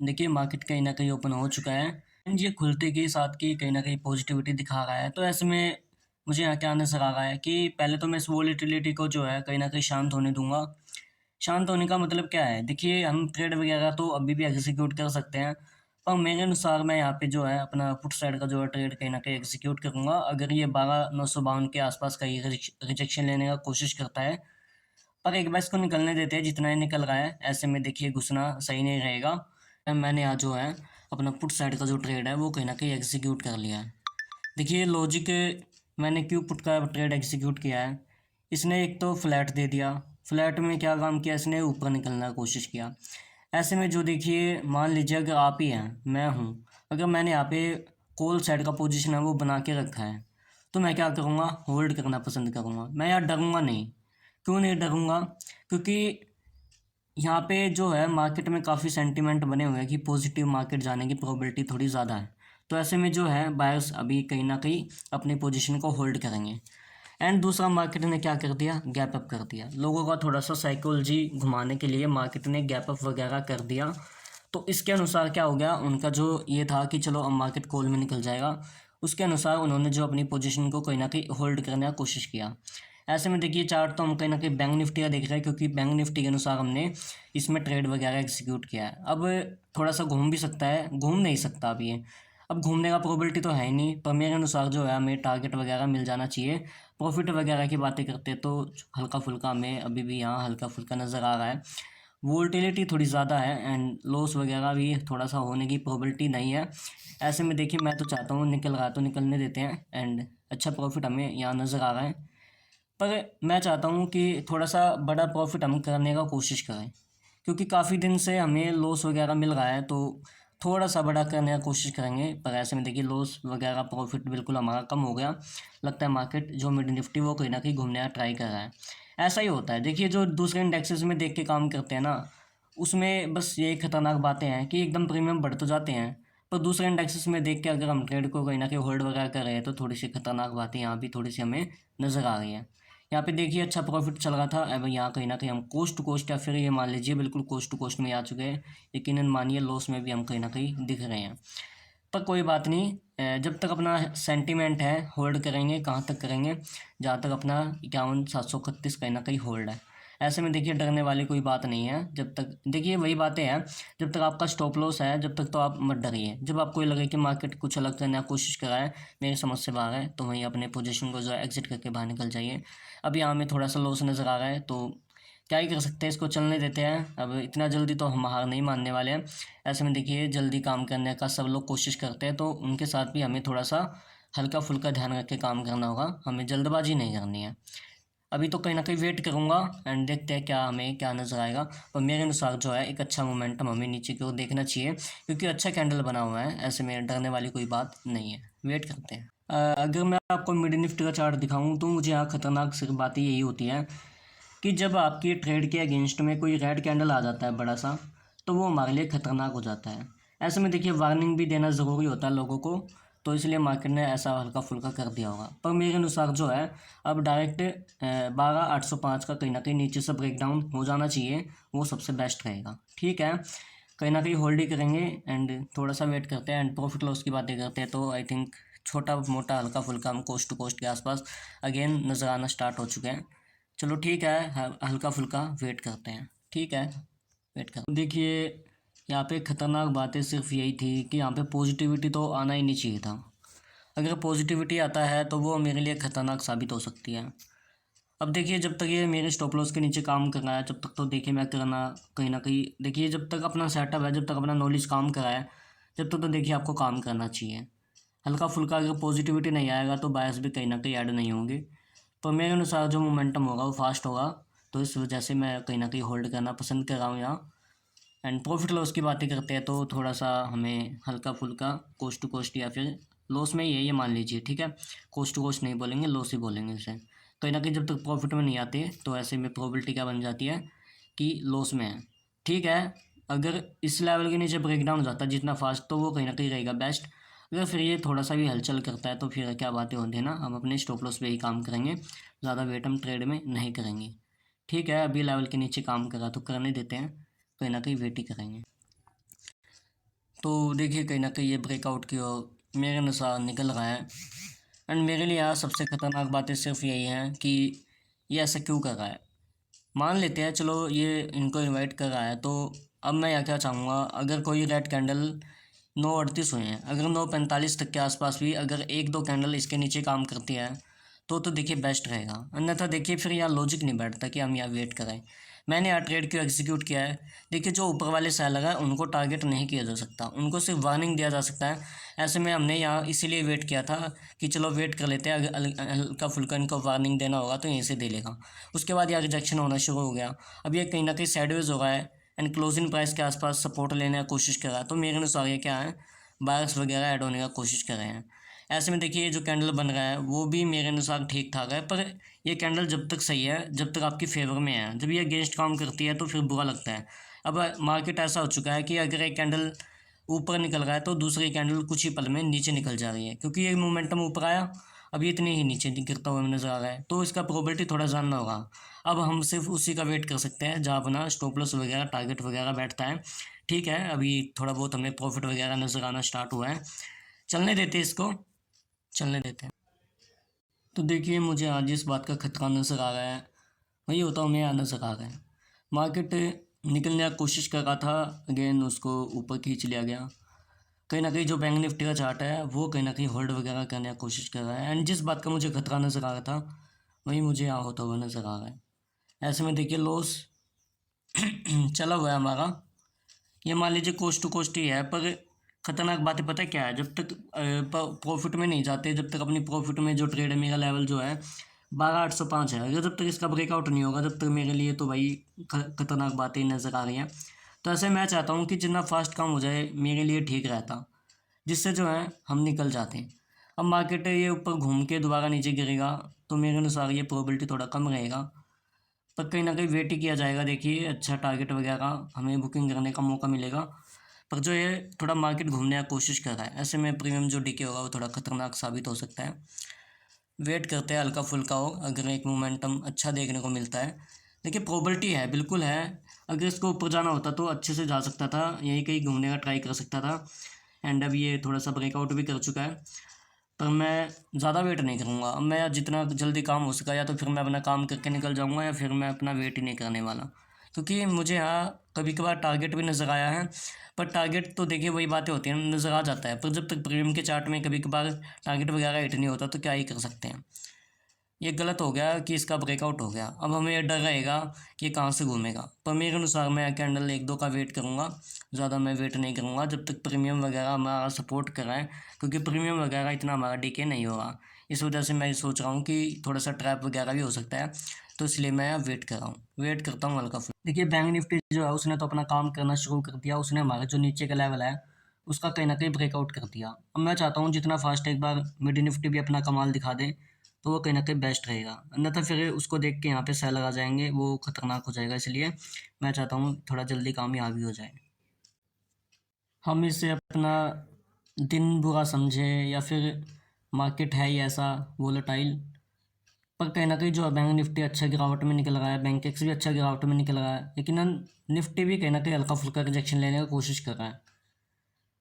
देखिए मार्केट कहीं न कहीं ओपन हो चुका है एंड ये खुलते के साथ की कहीं न कहीं पॉजिटिविटी दिखा रहा है। तो ऐसे में मुझे यहाँ क्या नज़र आ रहा है कि पहले तो मैं इस वोलेटिलिटी को जो है कहीं न कहीं शांत होने दूँगा। शांत होने का मतलब क्या है? देखिए हम ट्रेड वगैरह तो अभी भी एग्ज़ीक्यूट कर सकते हैं, पर मेरे अनुसार मैं यहाँ पे जो है अपना पुट साइड का जो है ट्रेड कहीं न कहीं एग्ज़ीक्यूट करूँगा। अगर ये 12,952 के आस-पास कहीं रिजेक्शन लेने का कोशिश करता है, पर एक बार इसको निकलने देते हैं जितना ये निकल रहा है, ऐसे में देखिए घुसना सही नहीं रहेगा। मैंने यहाँ जो है अपना पुट साइड का जो ट्रेड है वो कहीं न कहीं एग्ज़ीक्यूट कर लिया है। देखिए लॉजिक मैंने क्यों पुट का ट्रेड एग्जीक्यूट किया है। इसने एक तो फ्लैट दे दिया, फ्लैट में क्या काम किया इसने, ऊपर निकलने की कोशिश किया। ऐसे में जो देखिए मान लीजिए अगर आप ही हैं, मैं हूँ, अगर मैंने यहाँ पे कॉल साइड का पोजीशन है वो बना के रखा है, तो मैं क्या करूँगा, होल्ड करना पसंद करूँगा। मैं यार डरूँगा नहीं। क्यों नहीं डरूँगा? क्योंकि यहाँ पे जो है मार्केट में काफ़ी सेंटीमेंट बने हुए हैं कि पॉजिटिव मार्केट जाने की प्रोबेबिलिटी थोड़ी ज़्यादा है। तो ऐसे में जो है बायर्स अभी कहीं न कहीं अपनी पोजीशन को होल्ड करेंगे। एंड दूसरा मार्केट ने क्या कर दिया, गैप अप कर दिया। लोगों का थोड़ा-सा साइकोलॉजी घुमाने के लिए मार्केट ने गैप अप वगैरह कर दिया। तो इसके अनुसार क्या हो गया, उनका जो ये था कि चलो अब मार्केट कॉल में निकल जाएगा, उसके अनुसार उन्होंने जो अपनी पोजीशन को कहीं न कहीं होल्ड करने का कोशिश किया। ऐसे में देखिए चार्ट तो हम कहीं न कहीं बैंक निफ्टी का देख रहे हैं, क्योंकि बैंक निफ्टी के अनुसार हमने इसमें ट्रेड वगैरह एग्जीक्यूट किया है। अब थोड़ा-सा घूम भी सकता है, घूम नहीं सकता अब ये। अब घूमने का प्रोबेबिलिटी तो है ही नहीं, पर मेरे अनुसार जो है हमें टारगेट वगैरह मिल जाना चाहिए। प्रॉफिट वगैरह की बातें करते हैं तो हल्का-फुल्का हमें अभी भी यहाँ हल्का-फुल्का नज़र आ रहा है। वोलेटिलिटी थोड़ी ज़्यादा है एंड लॉस वगैरह भी थोड़ा-सा होने की प्रोबेबिलिटी नहीं है। ऐसे में देखिए मैं तो चाहता हूँ निकल रहा है तो निकलने देते हैं एंड अच्छा प्रॉफिट हमें यहाँ नज़र आ रहा है। पर मैं चाहता हूँ कि थोड़ा-सा बड़ा प्रॉफ़िट हम करने का कोशिश करें, क्योंकि काफ़ी दिन से हमें लॉस वगैरह मिल रहा है, तो थोड़ा-सा बड़ा करने का कोशिश करेंगे। पर ऐसे में देखिए लॉस वगैरह प्रॉफ़िट बिल्कुल हमारा कम हो गया। लगता है मार्केट जो मिड निफ्टी वो कहीं न कहीं घूमने का ट्राई कर रहा है। ऐसा ही होता है। देखिए जो दूसरे इंडेक्सेस में देख के काम करते हैं ना, उसमें बस यही खतरनाक बातें हैं कि एकदम प्रीमियम बढ़ तो जाते हैं, पर दूसरे इंडेक्सेस में देख के अगर हम ट्रेड को कहीं न कहीं होल्ड वगैरह कर रहे हैं, तो थोड़ी-सी खतरनाक बातें यहाँ भी थोड़ी-सी हमें नज़र आ रही हैं। यहाँ पे देखिए अच्छा प्रॉफिट चल रहा था, अब यहाँ कहीं न कहीं हम कोस्ट टू कोस्ट या फिर ये मान लीजिए बिल्कुल कोस्ट टू कोस्ट में आ चुके हैं। यकीनन मानिए लॉस में भी हम कहीं न कहीं दिख रहे हैं। पर कोई बात नहीं, जब तक अपना सेंटीमेंट है होल्ड करेंगे, कहाँ तक करेंगे, जहाँ तक अपना 51,731 कहीं न कहीं होल्ड है। ऐसे में देखिए डरने वाली कोई बात नहीं है। जब तक देखिए वही बातें हैं, जब तक आपका स्टॉप लॉस है जब तक तो आप मत डरिए। जब आपको ये लगे कि मार्केट कुछ अलग करने की कोशिश कर रहा है, मेरी समझ से बाहर है, तो वहीं अपने पोजीशन को जो है एग्ज़िट करके बाहर निकल जाइए। अब यहाँ हमें थोड़ा-सा लॉस नज़र आ रहा है, तो क्या ही कर सकते हैं, इसको चलने देते हैं। अब इतना जल्दी तो हम हार नहीं मानने वाले हैं। ऐसे में देखिए जल्दी काम करने का सब लोग कोशिश करते हैं, तो उनके साथ भी हमें थोड़ा-सा हल्का-फुल्का ध्यान रख के काम करना होगा, हमें जल्दबाजी नहीं करनी है। अभी तो कहीं न कहीं वेट करूँगा एंड देखते हैं क्या हमें क्या नज़र आएगा। पर मेरे अनुसार जो है एक अच्छा मोमेंटम हमें नीचे की ओर देखना चाहिए, क्योंकि अच्छा कैंडल बना हुआ है, ऐसे में डरने वाली कोई बात नहीं है। वेट करते हैं। अगर मैं आपको मिड निफ्टी का चार्ट दिखाऊँ तो मुझे यहाँ खतरनाक सिर्फ बातें यही होती हैं कि जब आपकी ट्रेड के अगेंस्ट में कोई रेड कैंडल आ जाता है बड़ा सा, तो वो हमारे लिए खतरनाक हो जाता है। ऐसे में देखिए वार्निंग भी देना ज़रूरी होता है लोगों को, तो इसलिए मार्केट ने ऐसा हल्का-फुल्का कर दिया होगा। पर मेरे अनुसार जो है अब डायरेक्ट 12,805 का कहीं न कहीं नीचे से ब्रेकडाउन हो जाना चाहिए, वो सबसे बेस्ट रहेगा। ठीक है, कहीं न कहीं होल्ड ही करेंगे एंड थोड़ा-सा वेट करते हैं एंड प्रॉफिट लॉस की बातें करते हैं, तो आई थिंक छोटा-मोटा हल्का-फुल्का हम कोस्ट टू कोस्ट के आस-पास अगेन नज़र आना स्टार्ट हो चुके हैं। चलो ठीक है, हल्का-फुल्का वेट करते हैं। ठीक है, वेट कर देखिए यहाँ पे खतरनाक बातें सिर्फ़ यही थी कि यहाँ पे पॉजिटिविटी तो आना ही नहीं चाहिए था। अगर पॉजिटिविटी आता है तो वो मेरे लिए खतरनाक साबित हो सकती है। अब देखिए जब तक ये मेरे स्टॉप लॉस के नीचे काम कर रहा है, जब तक तो देखिए मैं करना कहीं न कहीं देखिए जब तक अपना सेटअप है, जब तक अपना नॉलेज काम कर रहा है, जब तक तो देखिए आपको काम करना चाहिए। हल्का-फुल्का अगर पॉजिटिविटी नहीं आएगा तो बायस भी कहीं न कहीं ऐड नहीं होंगे। तो मेरे अनुसार जो मोमेंटम होगा वो फास्ट होगा, तो इस वजह से मैं कहीं न कहीं होल्ड करना पसंद कर रहा हूँ यहाँ। एंड प्रॉफिट लॉस की बातें करते हैं तो थोड़ा-सा हमें हल्का-फुल्का कोस्ट टू कोस्ट या फिर लॉस में ही है ये मान लीजिए, ठीक है? कोस्ट टू कोस्ट नहीं बोलेंगे, लॉस ही बोलेंगे इसे। कहीं न कहीं जब तक प्रॉफिट में नहीं आते तो ऐसे में प्रोबेबिलिटी क्या बन जाती है कि लॉस में है। ठीक है, अगर इस लेवल के नीचे ब्रेकडाउन हो जाता है जितना फास्ट, तो वो कहीं न कहीं रहेगा बेस्ट। अगर फिर ये थोड़ा-सा भी हलचल करता है तो फिर क्या बातें होती हैं ना, हम अपने स्टॉप लॉस पे ही काम करेंगे, ज़्यादा वेट हम ट्रेड में नहीं करेंगे। ठीक है, अभी लेवल के नीचे काम कर रहा है तो करने देते हैं, कहीं न कहीं वेट ही करेंगे। तो देखिए कहीं ना कहीं ये ब्रेकआउट की ओर मेरे अनुसार निकल रहा है। एंड मेरे लिए यहाँ सबसे ख़तरनाक बातें सिर्फ यही हैं कि ये ऐसा क्यों कर रहा है। मान लेते हैं चलो ये इनको इनवाइट कर रहा है, तो अब मैं यहाँ क्या चाहूँगा, अगर कोई रेड कैंडल 9:38 हुए हैं, अगर 9:45 तक के आसपास भी अगर एक दो कैंडल इसके नीचे काम करती है तो देखिए बेस्ट रहेगा। अन्यथा देखिए फिर यहाँ लॉजिक नहीं बैठता कि हम यहाँ वेट करें। मैंने यहाँ ट्रेड क्यों एग्जीक्यूट किया है, देखिए जो ऊपर वाले सेलर है उनको टारगेट नहीं किया जा सकता, उनको सिर्फ वार्निंग दिया जा सकता है। ऐसे में हमने यहाँ इसीलिए वेट किया था कि चलो वेट कर लेते हैं, अगर हल्का फुल्का इनको वार्निंग देना होगा तो यहीं से दे लेगा। उसके बाद यहाँ रिजेक्शन होना शुरू हो गया। अब ये कहीं ना कहीं साइडवेज हो रहा है एंड क्लोजिंग प्राइस के आसपास सपोर्ट लेने की कोशिश कर रहा है। तो मेरे अनुसार ये क्या है, बायर्स वगैरह ऐड होने का कोशिश कर रहे हैं। ऐसे में देखिए जो कैंडल बन रहा है वो भी मेरे अनुसार ठीक ठाक है, पर ये कैंडल जब तक सही है, जब तक आपकी फेवर में है, जब ये अगेंस्ट काम करती है तो फिर बुरा लगता है। अब मार्केट ऐसा हो चुका है कि अगर एक कैंडल ऊपर निकल रहा है तो दूसरी कैंडल कुछ ही पल में नीचे निकल जा रही है, क्योंकि ये मोमेंटम ऊपर आया, अब ये इतने ही नीचे गिरता हुआ नजर आ रहा है, तो इसका प्रोबेबिलिटी थोड़ा जानना होगा। अब हम सिर्फ उसी का वेट कर सकते हैं जहाँ अपना स्टॉप लॉस वगैरह टारगेट वगैरह बैठता है। ठीक है, अभी थोड़ा बहुत हमें प्रॉफिट वगैरह नज़र आना स्टार्ट हुआ है, चलने देते हैं इसको, चलने देते हैं। तो देखिए मुझे आज इस बात का खतरा नज़र आ रहा है, वही होता हूँ मैं, यहाँ नज़र आ रहा है मार्केट निकलने की कोशिश कर रहा था, अगेन उसको ऊपर खींच लिया गया। कहीं ना कहीं जो बैंक निफ्टी का चार्ट है वो कहीं ना कहीं होल्ड वगैरह करने की कोशिश कर रहा है, एंड जिस बात का मुझे खतरा नज़र आ रहा था वही मुझे यहाँ होता हुआ नज़र आ रहा है। ऐसे में देखिए लॉस चला हुआ है हमारा, ये मान लीजिए कोस्ट टू कोस्ट ही है, पर खतरनाक बातें पता है क्या है, जब तक प्रॉफिट में नहीं जाते, जब तक अपनी प्रॉफिट में जो ट्रेड है, मेरा लेवल जो है 12,805 है, अगर जब तक इसका ब्रेकआउट नहीं होगा तब तक मेरे लिए तो भाई खतरनाक बातें नज़र आ रही हैं। तो ऐसे मैं चाहता हूँ कि जितना फास्ट काम हो जाए मेरे लिए ठीक रहता, जिससे जो है हम निकल जाते हैं। अब मार्केट ये ऊपर घूम के दोबारा नीचे गिरेगा तो मेरे अनुसार ये प्रोबेबिलिटी थोड़ा कम रहेगा, पर कहीं ना कहीं वेट ही किया जाएगा। देखिए अच्छा टारगेट वगैरह हमें बुकिंग करने का मौका मिलेगा, पर जो ये थोड़ा मार्केट घूमने की कोशिश कर रहा है, ऐसे में प्रीमियम जो डीके होगा वो थोड़ा खतरनाक साबित हो सकता है। वेट करते हैं हल्का फुल्का हो, अगर एक मोमेंटम अच्छा देखने को मिलता है, देखिए प्रोबेबिलिटी है, बिल्कुल है। अगर इसको ऊपर जाना होता तो अच्छे से जा सकता था, यहीं कहीं घूमने का ट्राई कर सकता था। एंड अब ये थोड़ा सा ब्रेकआउट भी कर चुका है, पर मैं ज़्यादा वेट नहीं करूँगा। अब मैं जितना जल्दी काम हो सका, या तो फिर मैं अपना काम करके निकल जाऊँगा, या फिर मैं अपना वेट ही नहीं करने वाला, क्योंकि मुझे यहाँ कभी कभार टारगेट भी नज़र आया है। पर टारगेट तो देखिए वही बातें होती हैं, नज़र आ जाता है, पर जब तक प्रीमियम के चार्ट में कभी कभार टारगेट वगैरह हिट नहीं होता तो क्या ही कर सकते हैं। ये गलत हो गया कि इसका ब्रेकआउट हो गया, अब हमें ये डर रहेगा कि ये कहाँ से घूमेगा। पर मेरे अनुसार मैं कैंडल एक दो का वेट करूँगा, ज़्यादा मैं वेट नहीं करूँगा जब तक प्रीमियम वगैरह हमारा सपोर्ट कराएं, क्योंकि प्रीमियम वगैरह इतना हमारा डीके नहीं होगा। इस वजह से मैं सोच रहा हूँ कि थोड़ा सा ट्रैप वगैरह भी हो सकता है, तो इसलिए मैं वेट कर रहा हूँ, वेट करता हूँ हल्का फुल्का। देखिए बैंक निफ्टी जो है उसने तो अपना काम करना शुरू कर दिया, उसने हमारा जो नीचे का लेवल है उसका कहीं ना कहीं ब्रेकआउट कर दिया। अब मैं चाहता हूँ जितना फास्ट एक बार मिड निफ्टी भी अपना कमाल दिखा दे तो वो कहीं ना कहीं बेस्ट रहेगा, अन्यथा फिर उसको देख के यहाँ पे सेलर आ जाएंगे, वो खतरनाक हो जाएगा। इसलिए मैं चाहता हूँ थोड़ा जल्दी काम यहाँ भी हो जाए। हम इसे अपना दिन बुरा समझे या फिर मार्केट है ही ऐसा वोलेटाइल, पर कहीं ना कहीं जो है बैंक निफ्टी अच्छा गिरावट में निकल रहा है, बैंक एक्स भी अच्छा गिरावट में निकल रहा है, लेकिन निफ्टी भी कहीं ना कहीं हल्का फुल्का रिजेक्शन लेने की कोशिश कर रहा है।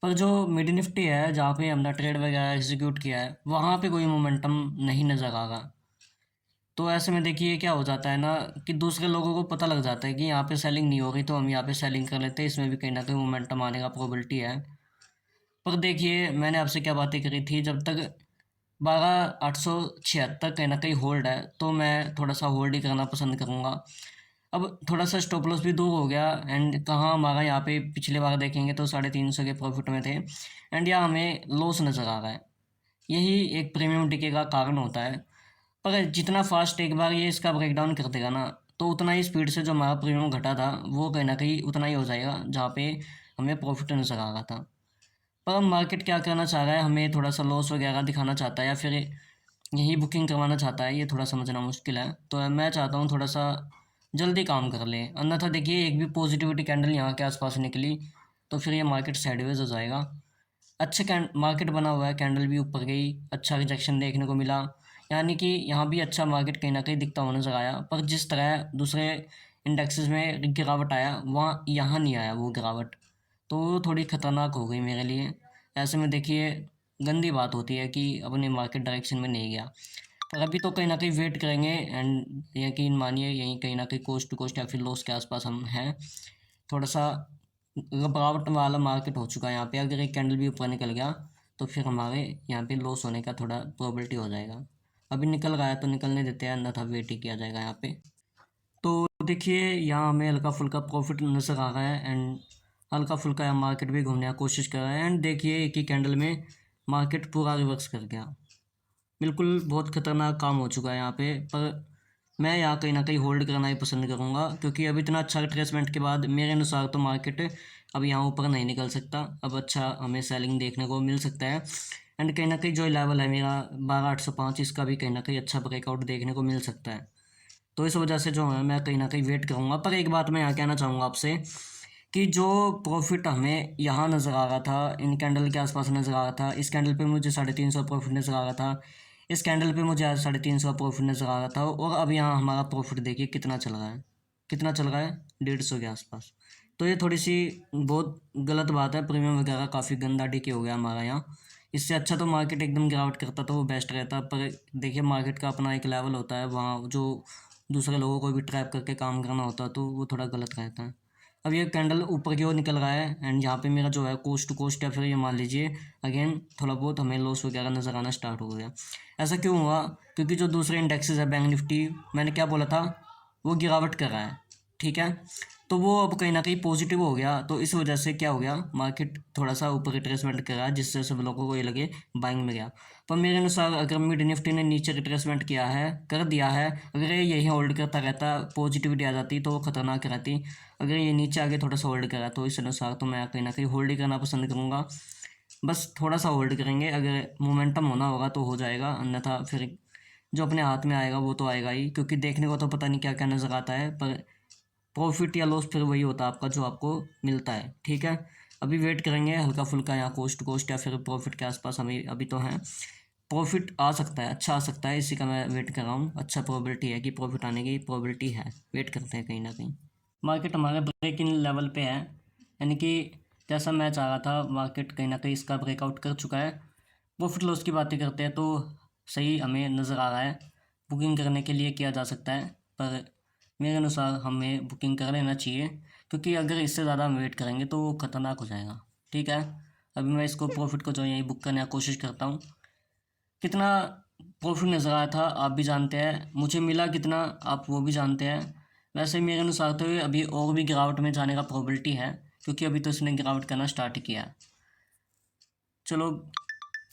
पर जो मिड निफ्टी है जहाँ पे हमने ट्रेड वगैरह एग्जीक्यूट किया है वहाँ पे कोई मोमेंटम नहीं नज़र आ रहा। तो ऐसे में देखिए क्या हो जाता है ना कि दूसरे लोगों को पता लग जाता है कि यहाँ पे सेलिंग नहीं हो रही, तो हम यहाँ पे सेलिंग कर लेते हैं, इसमें भी कहीं ना कहीं मोमेंटम आने का प्रोबेबिलिटी है। पर देखिए मैंने आपसे क्या बातें करी थी, जब तक 12,876 कहीं ना कहीं होल्ड है तो मैं थोड़ा सा होल्ड ही करना पसंद करूँगा। अब थोड़ा सा स्टॉप लॉस भी दूर हो गया, एंड कहाँ हमारा यहाँ पे पिछले बार देखेंगे तो 350 के प्रॉफिट में थे, एंड यहाँ हमें लॉस नज़र आ रहा है। यही एक प्रीमियम टिके का कारण होता है। पर जितना फास्ट एक बार ये इसका ब्रेकडाउन कर देगा ना, तो उतना ही स्पीड से जो हमारा प्रीमियम घटा था वो कहीं ना कहीं उतना ही हो जाएगा जहाँ पे हमें प्रॉफिट नज़र आ रहा था। पर अब मार्केट क्या करना चाह रहा है, हमें थोड़ा सा लॉस वगैरह दिखाना चाहता है या फिर यही बुकिंग करवाना चाहता है, ये थोड़ा समझना मुश्किल है। तो मैं चाहता हूँ थोड़ा सा जल्दी काम कर ले, अन्यथा देखिए एक भी पॉजिटिविटी कैंडल यहाँ के आसपास निकली तो फिर ये मार्केट साइडवेज हो जाएगा। अच्छे मार्केट बना हुआ है, कैंडल भी ऊपर गई, अच्छा रिजेक्शन देखने को मिला, यानी कि यहाँ भी अच्छा मार्केट कहीं ना कहीं दिखता हुआ नजर आया। पर जिस तरह दूसरे इंडेक्सेस में गिरावट आया वहाँ यहाँ नहीं आया वो गिरावट, तो थोड़ी ख़तरनाक हो गई मेरे लिए। ऐसे में देखिए गंदी बात होती है कि अपने मार्केट डायरेक्शन में नहीं गया। पर अभी तो कहीं न कहीं वेट करेंगे एंड यकीन मानिए यहीं कहीं न कहीं कोस्ट टू कोस्ट या फिर लॉस के आस-पास हम हैं। थोड़ा-सा घबराहट वाला मार्केट हो चुका है यहाँ पे। अगर एक कैंडल भी ऊपर निकल गया तो फिर हमारे यहाँ पे लॉस होने का थोड़ा प्रोबेबिलिटी हो जाएगा। अभी निकल रहा है तो निकलने देते हैं, अन्यथा वेट ही किया जाएगा यहाँ पे। तो देखिए यहाँ हमें हल्का-फुल्का प्रॉफ़िट नज़र आ रहा है एंड हल्का-फुल्का यहाँ मार्केट भी घूमने का कोशिश कर रहा है एंड देखिए एक ही कैंडल में मार्केट पूरा रिवर्स कर गया। बिल्कुल बहुत ख़तरनाक काम हो चुका है यहाँ पे। पर मैं यहाँ कहीं न कहीं होल्ड करना ही पसंद करूँगा, क्योंकि अभी इतना अच्छा रिट्रेसमेंट के बाद मेरे अनुसार तो मार्केट अब यहाँ ऊपर नहीं निकल सकता। अब अच्छा हमें सेलिंग देखने को मिल सकता है एंड कहीं न कहीं जो लेवल है मेरा 12805, इसका भी कहीं न कहीं अच्छा ब्रेकआउट देखने को मिल सकता है। तो इस वजह से जो है मैं कहीं न कहीं वेट करूँगा। पर एक बात मैं यहाँ कहना चाहूँगा आपसे कि जो प्रॉफ़िट हमें यहाँ नज़र आ रहा था, इन कैंडल के आस-पास नज़र आ रहा था, इस कैंडल पे मुझे 350 प्रॉफ़िट नज़र आ रहा था, इस कैंडल पे मुझे आज 350 प्रॉफ़िट नज़र आ रहा था और अब यहाँ हमारा प्रॉफ़िट देखिए कितना चल रहा है। कितना चल रहा है? 150 के आस-पास। तो ये थोड़ी-सी बहुत गलत बात है, प्रीमियम वगैरह काफ़ी गंदा डीके हो गया हमारा यहाँ। इससे अच्छा तो मार्केट एकदम गिरावट करता तो वो बेस्ट रहता। पर देखिए मार्केट का अपना एक लेवल होता है, वहाँ जो दूसरे लोगों को भी ट्रैप करके काम करना होता है तो वो थोड़ा गलत रहता है। अब ये कैंडल ऊपर की ओर निकल रहा है एंड यहाँ पे मेरा जो है कोस्ट टू कोस्ट या फिर ये मान लीजिए अगेन थोड़ा बहुत हमें लॉस वगैरह नज़र आना स्टार्ट हो गया। ऐसा क्यों हुआ? क्योंकि जो दूसरे इंडेक्सेस है बैंक निफ्टी, मैंने क्या बोला था, वो गिरावट कर रहा है, ठीक है। तो वो अब कहीं ना कहीं पॉजिटिव हो गया, तो इस वजह से क्या हो गया, मार्केट थोड़ा सा ऊपर रिट्रेसमेंट कर रहा है, जिससे सब लोगों को ये लगे बाइंग में गया। पर मेरे अनुसार अगर मिड निफ्टी ने नीचे रिट्रेसमेंट किया है, कर दिया है, अगर ये यही होल्ड करता रहता, पॉजिटिविटी आ जाती तो वो खतरनाक रहती। अगर ये नीचे आगे थोड़ा सा होल्ड करा तो इस अनुसार तो मैं कहीं ना कहीं होल्ड ही करना पसंद करूँगा। बस थोड़ा सा होल्ड करेंगे, अगर मोमेंटम होना होगा तो हो जाएगा, अन्यथा फिर जो अपने हाथ में आएगा वो तो आएगा ही, क्योंकि देखने को तो पता नहीं क्या क्या नज़र आता है, पर प्रॉफिट या लॉस फिर वही होता है आपका जो आपको मिलता है, ठीक है। अभी वेट करेंगे हल्का फुल्का यहाँ कोस्ट कोस्ट या फिर प्रॉफिट के आसपास हमें अभी तो हैं। प्रॉफिट आ सकता है, अच्छा आ सकता है, इसी का मैं वेट कर रहा हूँ। अच्छा प्रोबेबिलिटी है कि प्रॉफिट आने की प्रोबेबिलिटी है, वेट करते हैं कहीं ना कहीं। मार्केट हमारे ब्रेक इन लेवल पे है, यानी कि जैसा मैं चाह रहा था मार्केट कहीं ना कहीं इसका ब्रेकआउट कर चुका है। प्रॉफिट लॉस की बातें करते हैं तो सही हमें नज़र आ रहा है, बुकिंग करने के लिए किया जा सकता है। पर मेरे अनुसार हमें बुकिंग कर लेना चाहिए, क्योंकि अगर इससे ज़्यादा हम वेट करेंगे तो वो खतरनाक हो जाएगा, ठीक है। अभी मैं इसको प्रॉफिट को जो यही बुक करने की कोशिश करता हूँ। कितना प्रॉफिट नज़र आया था आप भी जानते हैं, मुझे मिला कितना आप वो भी जानते हैं। वैसे मेरे अनुसार तो ये अभी और भी गिरावट में जाने का प्रोबेबिलिटी है, क्योंकि अभी तो इसने गिरावट करना स्टार्ट ही किया है। चलो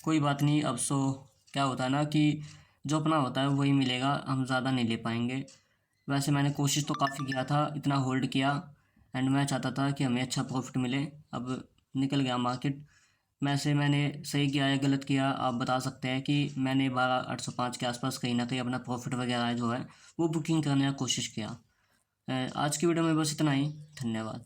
कोई बात नहीं, अब सो क्या होता है ना कि जो अपना होता है वही मिलेगा, हम ज़्यादा नहीं ले पाएंगे। वैसे मैंने कोशिश तो काफ़ी किया था, इतना होल्ड किया एंड मैं चाहता था कि हमें अच्छा प्रॉफिट मिले। अब निकल गया मार्केट। वैसे मैंने सही किया या गलत किया आप बता सकते हैं कि मैंने 12,805 के आसपास कहीं ना कहीं अपना प्रॉफिट वगैरह जो है वो बुकिंग करने की कोशिश किया। आज की वीडियो में बस इतना ही। धन्यवाद।